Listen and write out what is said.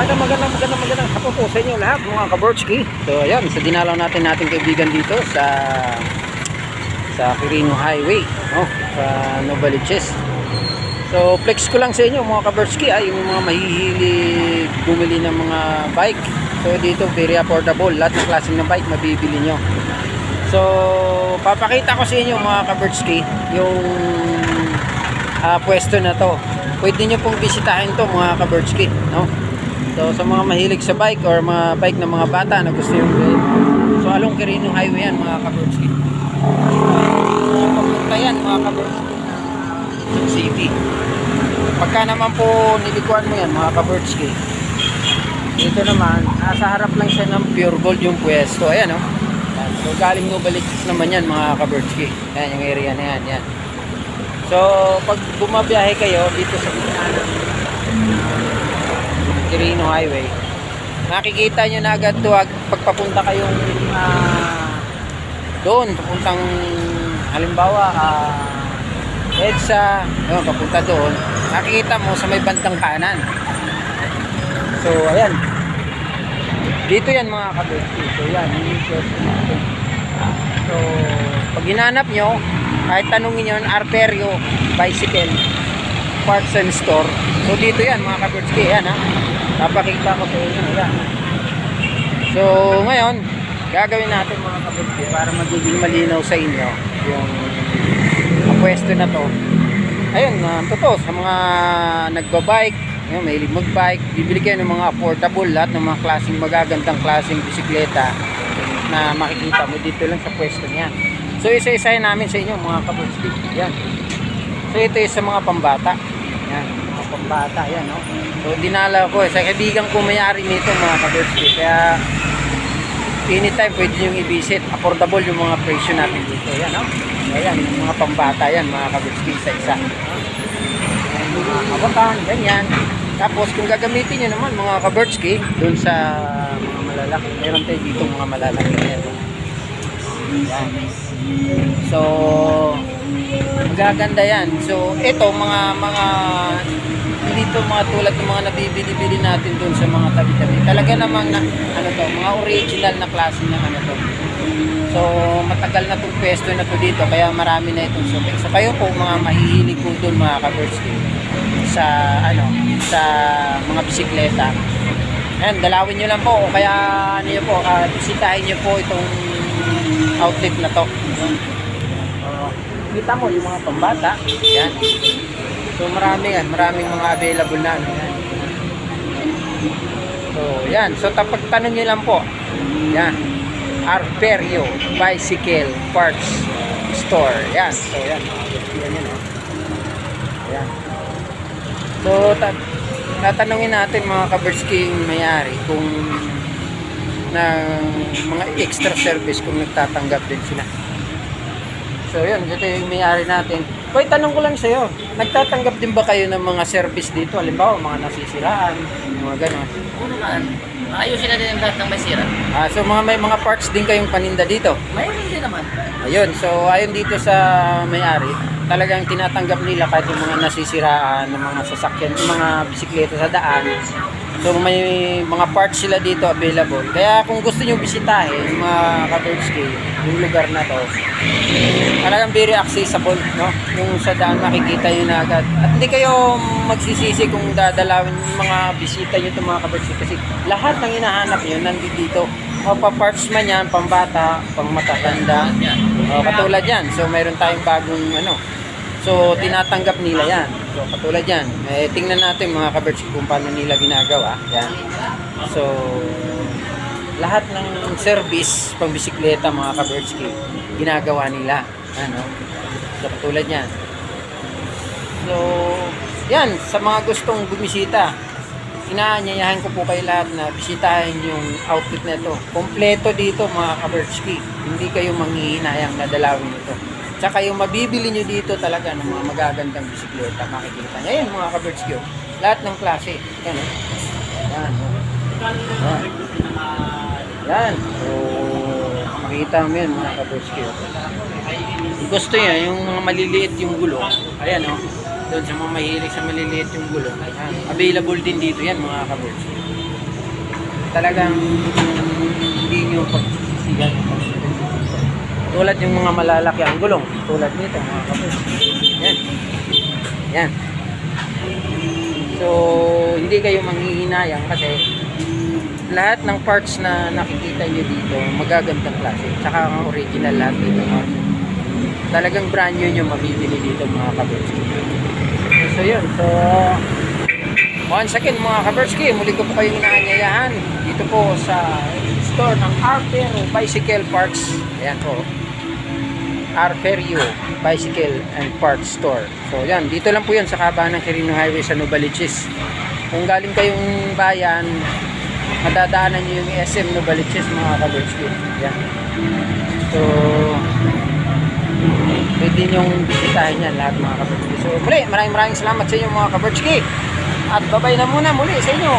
Magandang hapon po sa inyo lahat mga kaborchki. So ayan, sa dinalaw natin kaibigan dito sa Quirino Highway, no? Sa Novaliches. So flex ko lang sa inyo mga kaborchki ay yung mga mahihilig bumili ng mga bike. So dito very affordable, lahat ng klaseng ng bike mabibili nyo. So papakita ko sa inyo mga kaborchki yung pwesto na to. Pwede nyo pong bisitahin to mga kaborchki, no? So sa mga mahilig sa bike or mga bike ng mga bata na gusto yung ride. So along Quirino Highway yan mga kaborchki. Papunta yan mga kaborchki sa city. Pagka naman po nilikuan mo yan mga kaborchki, dito naman nasa harap lang siya ng Pure Gold yung pwesto. Ayan, no? So galing Novaliches naman yan mga kaborchki. Ayan yung area na yan, yan. So pag bumabiyahe kayo dito sa gitna ng Quirino Highway, makikita nyo na agad to pagpapunta kayong doon, papuntang halimbawa EDSA, yun, papunta doon, makikita mo sa may bandang kanan. So ayan, dito yan mga kaborchki. So yan, yung pwesto natin. So pag hinanap nyo, kahit tanungin nyo Arperio Bicycle Parts and Store, so dito yan mga kaborchki. Yan, ha, napakita ko sa inyo. Yan. So ngayon gagawin natin mga kaborchki para magiging malinaw sa inyo yung pwesto na to. Ayun, totoo sa mga nagbabike, yung mahilig magbike, bibili kayo ng mga affordable, lahat ng mga klaseng magagandang klaseng bisikleta na makikita mo dito lang sa pwesto niyan. So isa-isahin namin sa inyo mga kaborchki. Yan. So ito is sa mga pambata. Yan, mga pambata yan, no. So dinala ko sa kaibigan ko may-ari nito mga kaborchki. Kaya anytime pwede nyo i-visit. Affordable yung mga presyo natin dito. Yan, no. Ayan, yung mga pambata yan mga kaborchki, isa-isa. Ayan, mga kabataan, ganyan. Tapos kung gagamitin nyo naman mga kaborchki dun sa mga malalaki, meron tayo dito mga malalaki. Ayan. So magaganda yan. So ito mga dito mga tulad ng mga nabibili-bili natin dun sa mga tabi-tabi. Talaga namang ano to, mga original na klase ng ano to. So matagal na itong pwesto na to dito, kaya marami na itong suki. So kayo po mga mahihilig po dun mga kaborchki sa ano, sa mga bisikleta, ayan, dalawin nyo lang po o kaya ano nyo po, bisitahin nyo po itong outlet na to. Kita mo yung mga pambata. Yan. So maraming mga available na. Yan. So yan. So pagtanong nyo lang po. Yan. Arperio Bicycle Parts Store. Yan. So yan. Yan. Yan. So tatanungin natin mga kaborchki may-ari kung ng mga extra service kung nagtatanggap din sila. So yun, ito yung may-ari natin. Koy, tanong ko lang sa'yo, nagtatanggap din ba kayo ng mga service dito? Halimbawa, mga nasisiraan, mga gano'n. Oo naman. Ayusin natin ang lahat ng may sira. So may mga parts din kayong paninda dito? Mayroon din naman. Ayun, so ayon dito sa may-ari, talagang tinatanggap nila kahit yung mga nasisiraan, ng mga sasakyan, yung mga bisikleta sa daan. So may mga parts sila dito available. Kaya kung gusto nyo bisitahin mga kaborchki yung lugar na to, talagang very accessible, no? Yung sa daan makikita nyo na agad. At hindi kayo magsisisi kung dadalawin yung mga bisita nyo itong mga kaborchki, kasi lahat ng hinahanap nyo nandito dito. O pa-parts man yan, pambata, pang matatanda, katulad yan. So mayroon tayong bagong ano, so tinatanggap nila yan. So katulad yan, tingnan natin mga kaborchki kung paano nila ginagawa. Yan. So lahat ng service pang bisikleta mga kaborchki ginagawa nila. Ano? So katulad yan. So yan, sa mga gustong bumisita, inaanyayahan ko po kayo lahat na bisitahin yung outlet na ito. Kompleto dito mga kaborchki. Hindi kayo manghihinayang na dalawin ito. Tsaka yung mabibili nyo dito talaga ng mga magagandang bisikleta, makikita nyo. Ayan mga kaborchki, lahat ng klase. Yan. Yan. Yan. Yan. So makikita mo yan mga kaborchki. Gusto nyo yung mga maliliit yung gulong. Ayan, doon sa mga mahilig sa maliliit yung gulong. Ayan. Available din dito yan mga kaborchki. talagang hindi nyo pagsisisigan. Tulad yung mga malalaki ang gulong. Tulad nito mga kapatid. Yan. Yan. So, hindi kayo manghihinayang kasi lahat ng parts na nakikita nyo dito, magagandang klase. Tsaka ang original lahat dito. Talagang brand new nyo mabibili dito mga kaberski. So, yun. So, once again mga kaberski, muli ko po kayong inaanyayahan dito po sa store ng Arperio Bicycle Parts. Ayan po. Arperio Bicycle and Parts Store. So yan, dito lang po yan sa kabahan ng Quirino Highway sa Novaliches. Kung galing kayong bayan, madadaanan nyo yung SM Novaliches mga kaberski. Yan. So pwede nyong bisitahin yan lahat mga kaberski. So muli, maraming salamat sa inyo mga kaberski. At babay na muna muli sa inyo.